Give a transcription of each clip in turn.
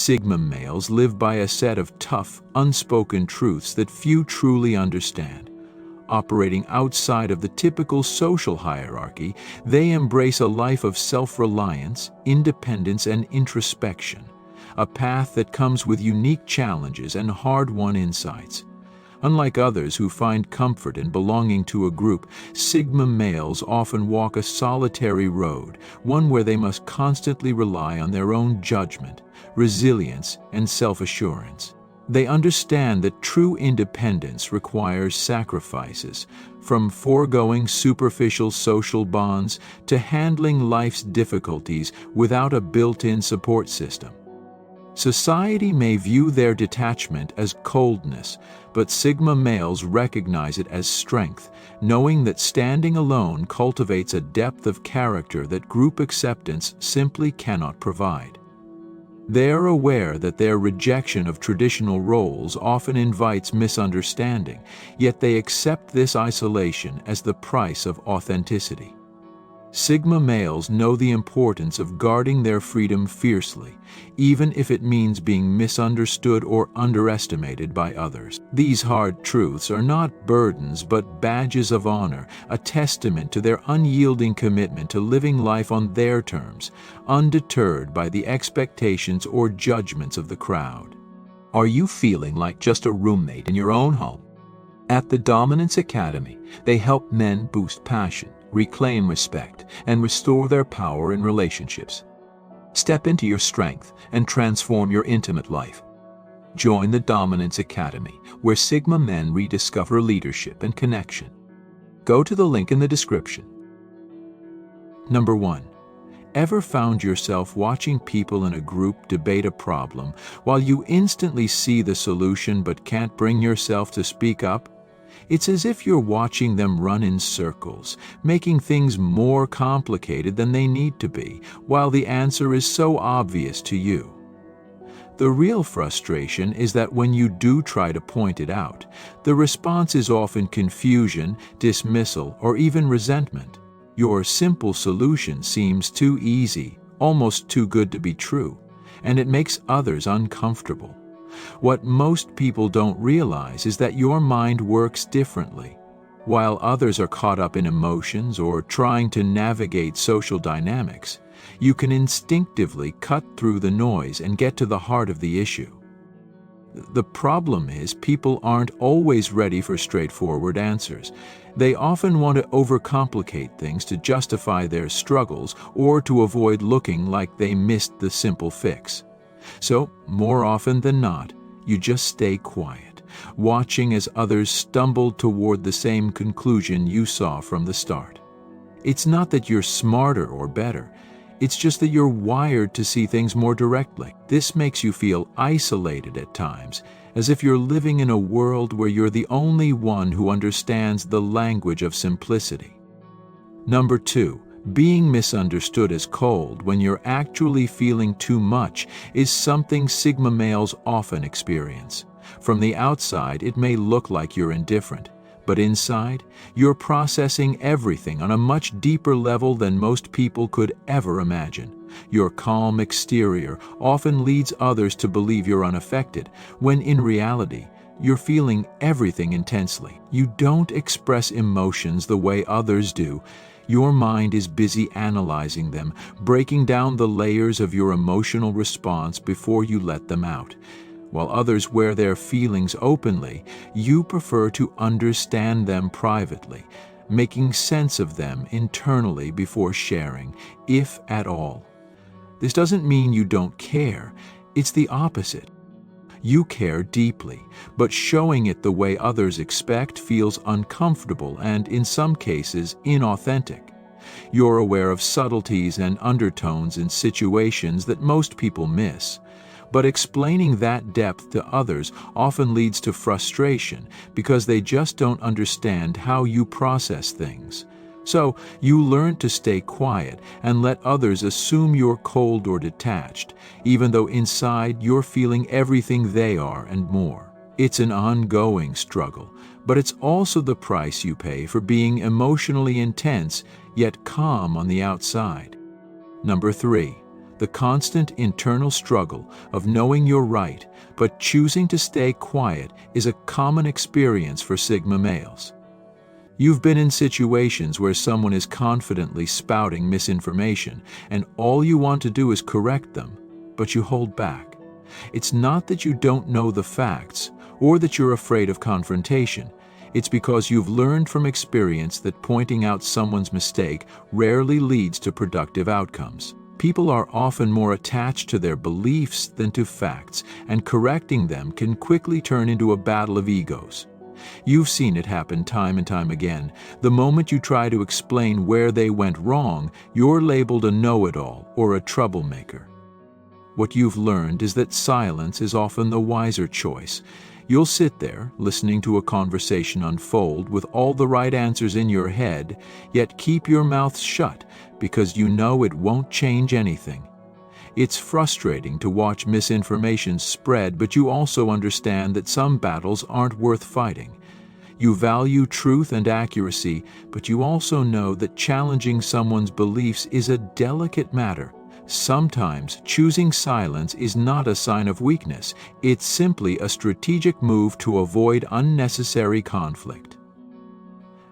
Sigma males live by a set of tough, unspoken truths that few truly understand. Operating outside of the typical social hierarchy, they embrace a life of self-reliance, independence, and introspection, a path that comes with unique challenges and hard-won insights. Unlike others who find comfort in belonging to a group, Sigma males often walk a solitary road, one where they must constantly rely on their own judgment, resilience, and self-assurance. They understand that true independence requires sacrifices, from foregoing superficial social bonds to handling life's difficulties without a built-in support system. Society may view their detachment as coldness, but Sigma males recognize it as strength, knowing that standing alone cultivates a depth of character that group acceptance simply cannot provide. They are aware that their rejection of traditional roles often invites misunderstanding, yet they accept this isolation as the price of authenticity. Sigma males know the importance of guarding their freedom fiercely, even if it means being misunderstood or underestimated by others. These hard truths are not burdens but badges of honor, a testament to their unyielding commitment to living life on their terms, undeterred by the expectations or judgments of the crowd. Are you feeling like just a roommate in your own home? At the Dominance Academy, they help men boost passion, reclaim respect, and restore their power in relationships. Step into your strength and transform your intimate life. Join the Dominance Academy, where Sigma men rediscover leadership and connection. Go to the link in the description. Number 1. Ever found yourself watching people in a group debate a problem while you instantly see the solution but can't bring yourself to speak up? It's as if you're watching them run in circles, making things more complicated than they need to be, while the answer is so obvious to you. The real frustration is that when you do try to point it out, the response is often confusion, dismissal, or even resentment. Your simple solution seems too easy, almost too good to be true, and it makes others uncomfortable. What most people don't realize is that your mind works differently. While others are caught up in emotions or trying to navigate social dynamics, you can instinctively cut through the noise and get to the heart of the issue. The problem is people aren't always ready for straightforward answers. They often want to overcomplicate things to justify their struggles or to avoid looking like they missed the simple fix. So, more often than not, you just stay quiet, watching as others stumble toward the same conclusion you saw from the start. It's not that you're smarter or better, it's just that you're wired to see things more directly. This makes you feel isolated at times, as if you're living in a world where you're the only one who understands the language of simplicity. Number 2. Being misunderstood as cold when you're actually feeling too much is something Sigma males often experience. From the outside, it may look like you're indifferent, but inside, you're processing everything on a much deeper level than most people could ever imagine. Your calm exterior often leads others to believe you're unaffected, when in reality, you're feeling everything intensely. You don't express emotions the way others do. Your mind is busy analyzing them, breaking down the layers of your emotional response before you let them out. While others wear their feelings openly, you prefer to understand them privately, making sense of them internally before sharing, if at all. This doesn't mean you don't care. It's the opposite. You care deeply, but showing it the way others expect feels uncomfortable and, in some cases, inauthentic. You're aware of subtleties and undertones in situations that most people miss, but explaining that depth to others often leads to frustration because they just don't understand how you process things. So you learn to stay quiet and let others assume you're cold or detached, even though inside you're feeling everything they are and more. It's an ongoing struggle, but it's also the price you pay for being emotionally intense yet calm on the outside. Number 3. The constant internal struggle of knowing you're right but choosing to stay quiet is a common experience for Sigma males. You've been in situations where someone is confidently spouting misinformation and all you want to do is correct them, but you hold back. It's not that you don't know the facts or that you're afraid of confrontation. It's because you've learned from experience that pointing out someone's mistake rarely leads to productive outcomes. People are often more attached to their beliefs than to facts, and correcting them can quickly turn into a battle of egos. You've seen it happen time and time again. The moment you try to explain where they went wrong, you're labeled a know-it-all or a troublemaker. What you've learned is that silence is often the wiser choice. You'll sit there, listening to a conversation unfold with all the right answers in your head, yet keep your mouth shut because you know it won't change anything. It's frustrating to watch misinformation spread, but you also understand that some battles aren't worth fighting. You value truth and accuracy, but you also know that challenging someone's beliefs is a delicate matter. Sometimes choosing silence is not a sign of weakness. It's simply a strategic move to avoid unnecessary conflict.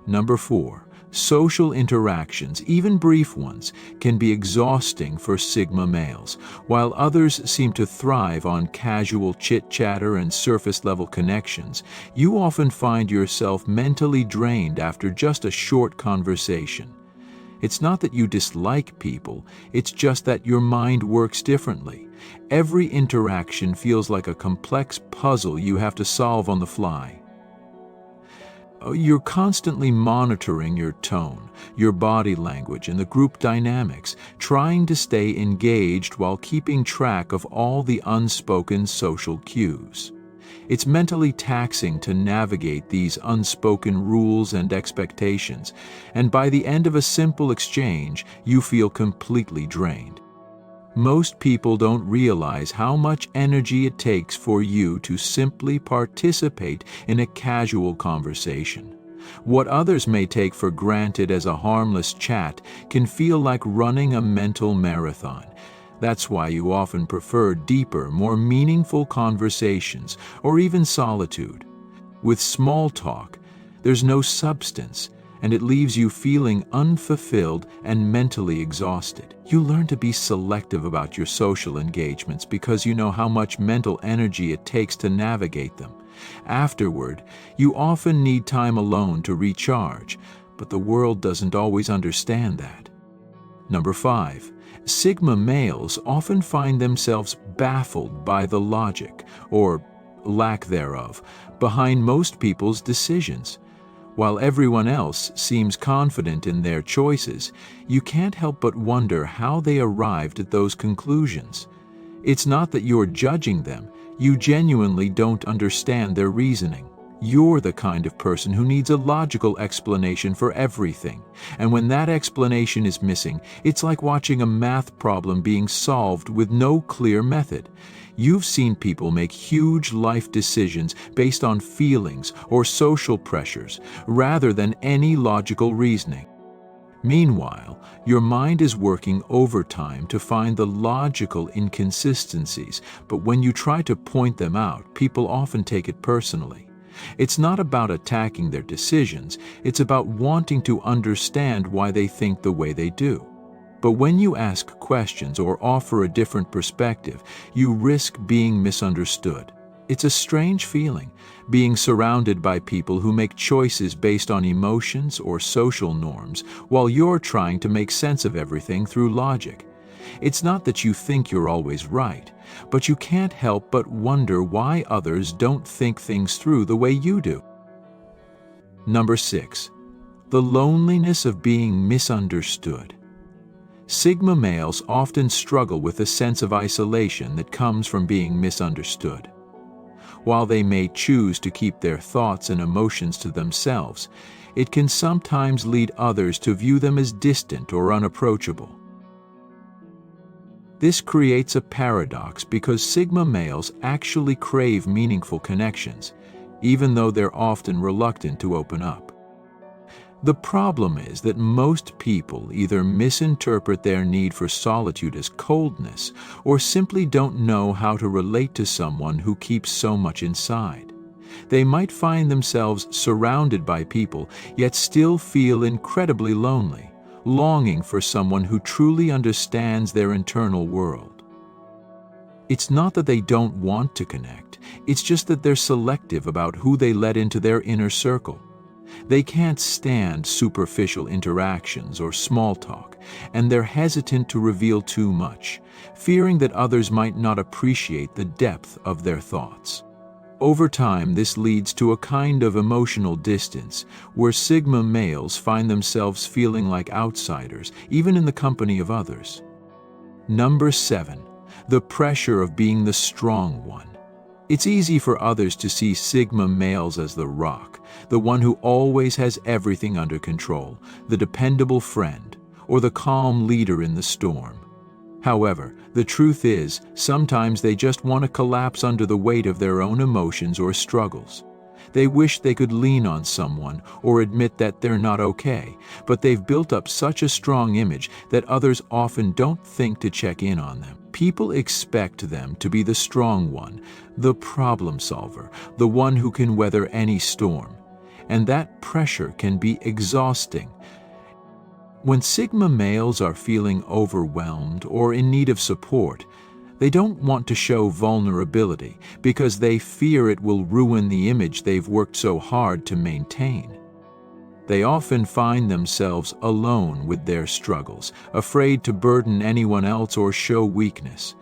Number 4. Social interactions, even brief ones, can be exhausting for Sigma males. While others seem to thrive on casual chit-chatter and surface-level connections, you often find yourself mentally drained after just a short conversation. It's not that you dislike people, it's just that your mind works differently. Every interaction feels like a complex puzzle you have to solve on the fly. You're constantly monitoring your tone, your body language, and the group dynamics, trying to stay engaged while keeping track of all the unspoken social cues. It's mentally taxing to navigate these unspoken rules and expectations, and by the end of a simple exchange, you feel completely drained. Most people don't realize how much energy it takes for you to simply participate in a casual conversation. What others may take for granted as a harmless chat can feel like running a mental marathon. That's why you often prefer deeper, more meaningful conversations, or even solitude. With small talk, there's no substance, and it leaves you feeling unfulfilled and mentally exhausted. You learn to be selective about your social engagements because you know how much mental energy it takes to navigate them. Afterward, you often need time alone to recharge, but the world doesn't always understand that. Number 5. Sigma males often find themselves baffled by the logic, or lack thereof, behind most people's decisions. While everyone else seems confident in their choices, you can't help but wonder how they arrived at those conclusions. It's not that you're judging them, you genuinely don't understand their reasoning. You're the kind of person who needs a logical explanation for everything, and when that explanation is missing, it's like watching a math problem being solved with no clear method. You've seen people make huge life decisions based on feelings or social pressures rather than any logical reasoning. Meanwhile, your mind is working overtime to find the logical inconsistencies, but when you try to point them out, people often take it personally. It's not about attacking their decisions, it's about wanting to understand why they think the way they do. But when you ask questions or offer a different perspective, you risk being misunderstood. It's a strange feeling, being surrounded by people who make choices based on emotions or social norms, while you're trying to make sense of everything through logic. It's not that you think you're always right, but you can't help but wonder why others don't think things through the way you do. Number 6. The loneliness of being misunderstood. Sigma males often struggle with a sense of isolation that comes from being misunderstood. While they may choose to keep their thoughts and emotions to themselves, it can sometimes lead others to view them as distant or unapproachable. This creates a paradox because Sigma males actually crave meaningful connections, even though they're often reluctant to open up. The problem is that most people either misinterpret their need for solitude as coldness or simply don't know how to relate to someone who keeps so much inside. They might find themselves surrounded by people, yet still feel incredibly lonely, longing for someone who truly understands their internal world. It's not that they don't want to connect, it's just that they're selective about who they let into their inner circle. They can't stand superficial interactions or small talk, and they're hesitant to reveal too much, fearing that others might not appreciate the depth of their thoughts. Over time, this leads to a kind of emotional distance, where Sigma males find themselves feeling like outsiders, even in the company of others. Number 7. The pressure of being the strong one. It's easy for others to see Sigma males as the rock, the one who always has everything under control, the dependable friend, or the calm leader in the storm. However, the truth is, sometimes they just want to collapse under the weight of their own emotions or struggles. They wish they could lean on someone or admit that they're not okay, but they've built up such a strong image that others often don't think to check in on them. People expect them to be the strong one, the problem solver, the one who can weather any storm. And that pressure can be exhausting. When Sigma males are feeling overwhelmed or in need of support, they don't want to show vulnerability because they fear it will ruin the image they've worked so hard to maintain. They often find themselves alone with their struggles, afraid to burden anyone else or show weakness.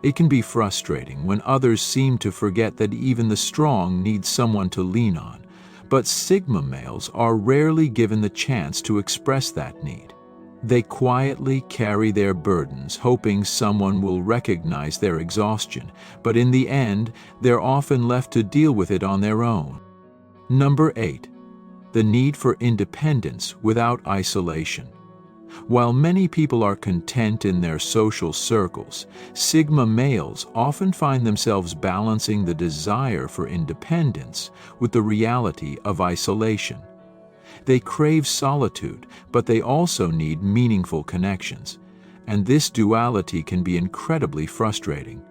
It can be frustrating when others seem to forget that even the strong need someone to lean on, but Sigma males are rarely given the chance to express that need. They quietly carry their burdens, hoping someone will recognize their exhaustion, but in the end, they're often left to deal with it on their own. Number 8. The need for independence without isolation. While many people are content in their social circles, Sigma males often find themselves balancing the desire for independence with the reality of isolation. They crave solitude, but they also need meaningful connections, and this duality can be incredibly frustrating.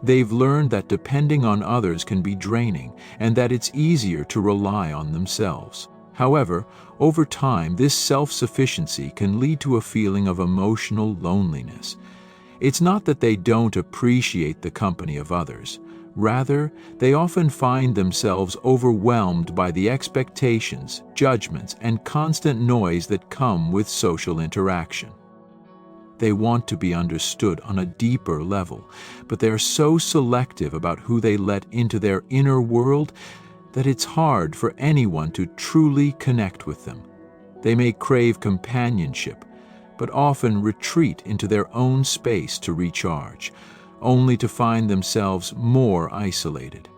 They've learned that depending on others can be draining, and that it's easier to rely on themselves. However, over time, this self-sufficiency can lead to a feeling of emotional loneliness. It's not that they don't appreciate the company of others. Rather, they often find themselves overwhelmed by the expectations, judgments, and constant noise that come with social interaction. They want to be understood on a deeper level, but they are so selective about who they let into their inner world that it's hard for anyone to truly connect with them. They may crave companionship, but often retreat into their own space to recharge, only to find themselves more isolated.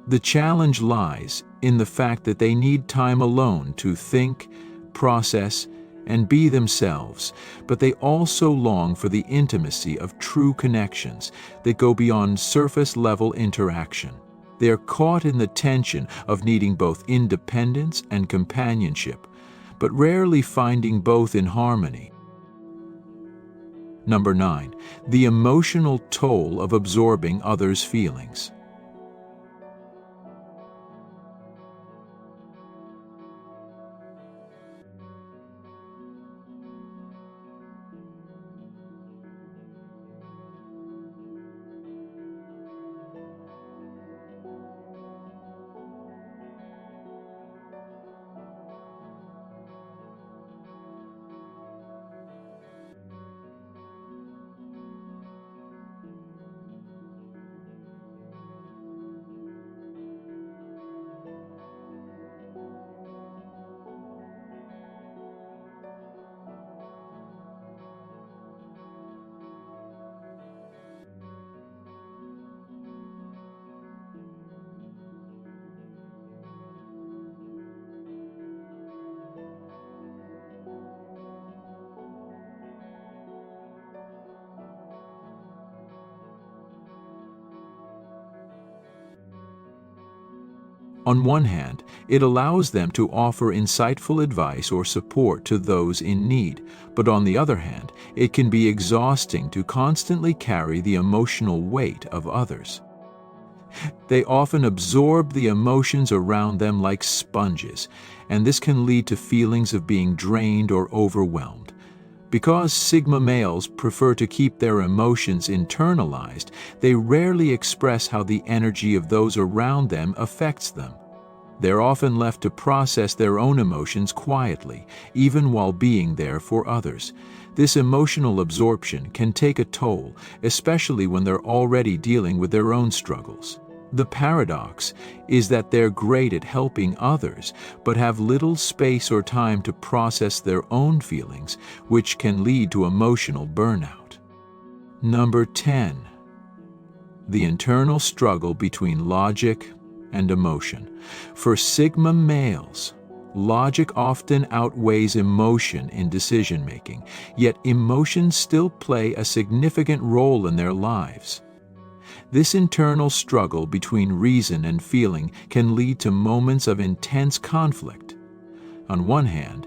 The challenge lies in the fact that they need time alone to think, process, and be themselves, but they also long for the intimacy of true connections that go beyond surface-level interaction. They are caught in the tension of needing both independence and companionship, but rarely finding both in harmony. Number 9. The emotional toll of absorbing others' feelings. On one hand, it allows them to offer insightful advice or support to those in need, but on the other hand, it can be exhausting to constantly carry the emotional weight of others. They often absorb the emotions around them like sponges, and this can lead to feelings of being drained or overwhelmed. Because Sigma males prefer to keep their emotions internalized, they rarely express how the energy of those around them affects them. They're often left to process their own emotions quietly, even while being there for others. This emotional absorption can take a toll, especially when they're already dealing with their own struggles. The paradox is that they're great at helping others, but have little space or time to process their own feelings, which can lead to emotional burnout. Number 10. The internal struggle between logic and emotion. For Sigma males, logic often outweighs emotion in decision-making, yet emotions still play a significant role in their lives. This internal struggle between reason and feeling can lead to moments of intense conflict. On one hand,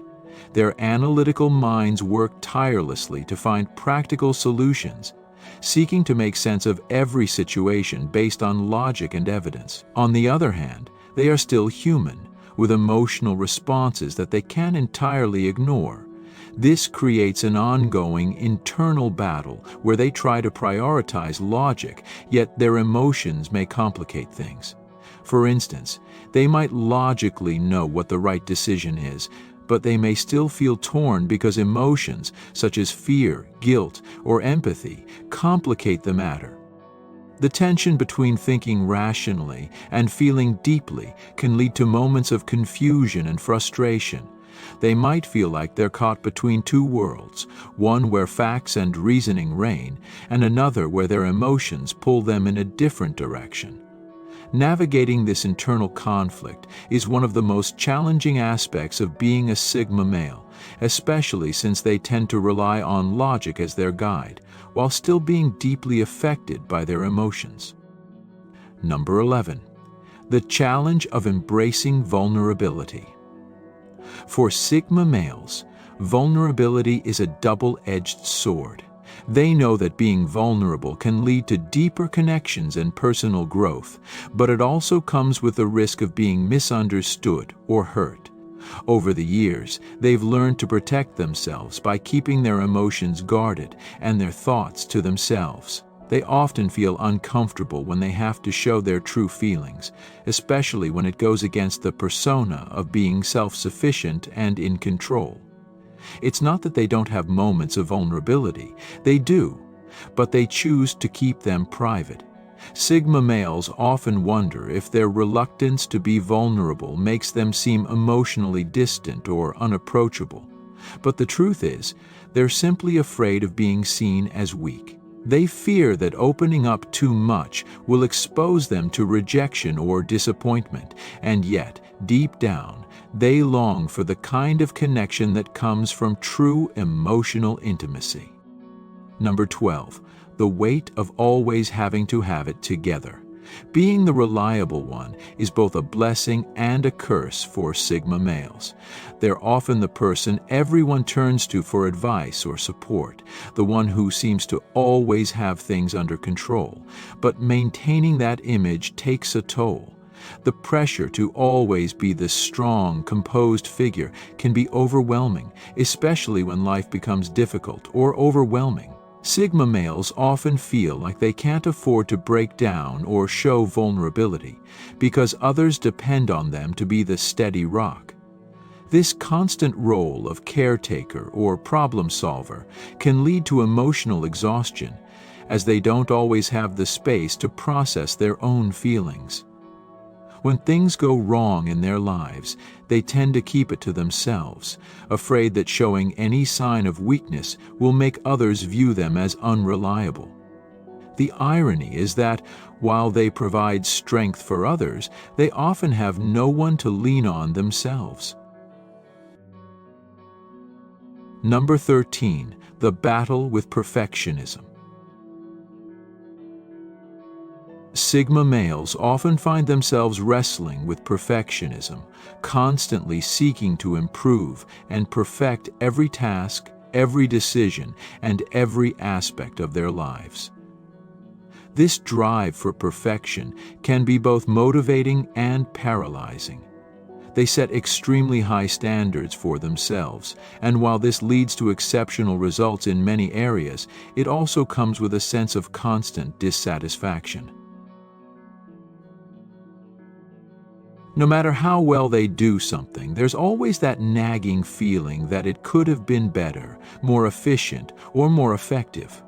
their analytical minds work tirelessly to find practical solutions, seeking to make sense of every situation based on logic and evidence. On the other hand, they are still human, with emotional responses that they can't entirely ignore. This creates an ongoing internal battle where they try to prioritize logic, yet their emotions may complicate things. For instance, they might logically know what the right decision is, but they may still feel torn because emotions, such as fear, guilt, or empathy, complicate the matter. The tension between thinking rationally and feeling deeply can lead to moments of confusion and frustration. They might feel like they're caught between two worlds, one where facts and reasoning reign, and another where their emotions pull them in a different direction. Navigating this internal conflict is one of the most challenging aspects of being a Sigma male, especially since they tend to rely on logic as their guide, while still being deeply affected by their emotions. Number 11. The challenge of embracing vulnerability. For Sigma males, vulnerability is a double-edged sword. They know that being vulnerable can lead to deeper connections and personal growth, but it also comes with the risk of being misunderstood or hurt. Over the years, they've learned to protect themselves by keeping their emotions guarded and their thoughts to themselves. They often feel uncomfortable when they have to show their true feelings, especially when it goes against the persona of being self-sufficient and in control. It's not that they don't have moments of vulnerability, they do, but they choose to keep them private. Sigma males often wonder if their reluctance to be vulnerable makes them seem emotionally distant or unapproachable. But the truth is, they're simply afraid of being seen as weak. They fear that opening up too much will expose them to rejection or disappointment, and yet, deep down, they long for the kind of connection that comes from true emotional intimacy. Number 12. The weight of always having to have it together. Being the reliable one is both a blessing and a curse for Sigma males. They're often the person everyone turns to for advice or support, the one who seems to always have things under control. But maintaining that image takes a toll. The pressure to always be the strong, composed figure can be overwhelming, especially when life becomes difficult or overwhelming. Sigma males often feel like they can't afford to break down or show vulnerability because others depend on them to be the steady rock. This constant role of caretaker or problem solver can lead to emotional exhaustion, as they don't always have the space to process their own feelings. When things go wrong in their lives, they tend to keep it to themselves, afraid that showing any sign of weakness will make others view them as unreliable. The irony is that, while they provide strength for others, they often have no one to lean on themselves. Number 13. The battle with perfectionism. Sigma males often find themselves wrestling with perfectionism, constantly seeking to improve and perfect every task, every decision, and every aspect of their lives. This drive for perfection can be both motivating and paralyzing. They set extremely high standards for themselves, and while this leads to exceptional results in many areas, it also comes with a sense of constant dissatisfaction. No matter how well they do something, there's always that nagging feeling that it could have been better, more efficient, or more effective.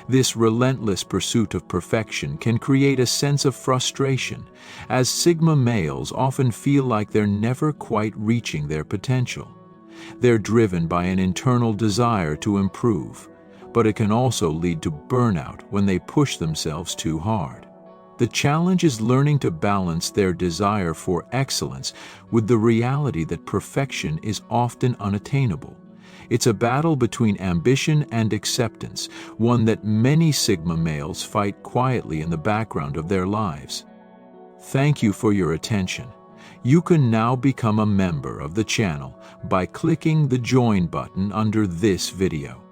This relentless pursuit of perfection can create a sense of frustration, as Sigma males often feel like they're never quite reaching their potential. They're driven by an internal desire to improve, but it can also lead to burnout when they push themselves too hard. The challenge is learning to balance their desire for excellence with the reality that perfection is often unattainable. It's a battle between ambition and acceptance, one that many Sigma males fight quietly in the background of their lives. Thank you for your attention. You can now become a member of the channel by clicking the Join button under this video.